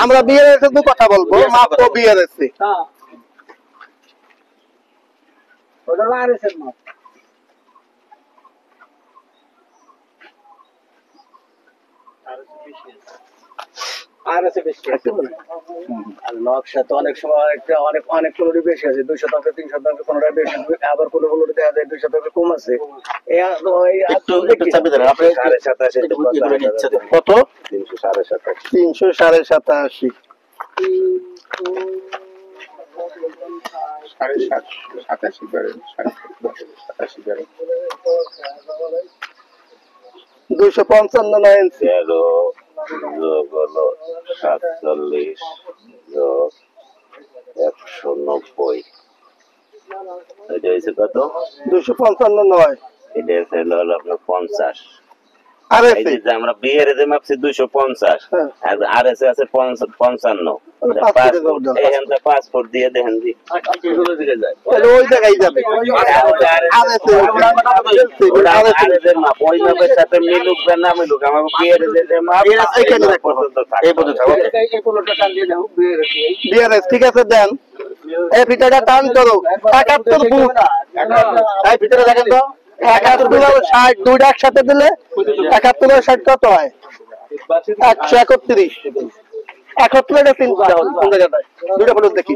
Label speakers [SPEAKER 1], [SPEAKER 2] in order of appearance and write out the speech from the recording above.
[SPEAKER 1] আমরা বিআরএস এর কথা বলবো, মাত্র বিআরএস
[SPEAKER 2] নকশা তো অনেক সময় অনেক কোনোটি বেশি আছে, 200 টাকা 300 টাকা কোনোটা বেশি, আবার কোনো দেখা যায় 200 টাকা কম আছে।
[SPEAKER 1] কত? 387 255 না ইঞ্চি
[SPEAKER 3] 47 যোগ 190 এটা হচ্ছে কত?
[SPEAKER 1] 255 নয়,
[SPEAKER 3] এটা হলো আপনার 50।
[SPEAKER 1] আর
[SPEAKER 3] এই যে আমরা বিয়ের যে মাপছি 250 আর আরএস আছে 55। এখানটা পাসপোর্ট দিয়ে দেখেন দি
[SPEAKER 1] ওই জায়গায় যাবে,
[SPEAKER 3] আরএসের মাপ ওই মাপের সাথে মিলুক বা না মিলুক আমার বিয়ের যে মাপ
[SPEAKER 1] এখানে পর্যন্ত এই পর্যন্ত বিআরএস। ঠিক আছে, দেন এই ভিতরটা টান করো। 71 ফুট এই ভিতরে দেখেন তো, 71 আর 60 দুইটা একসাথে দিলে 71 আর 60 কত হয়? 131। 71 এটা 3 জায়গায় দুইটা ফটো দেখি।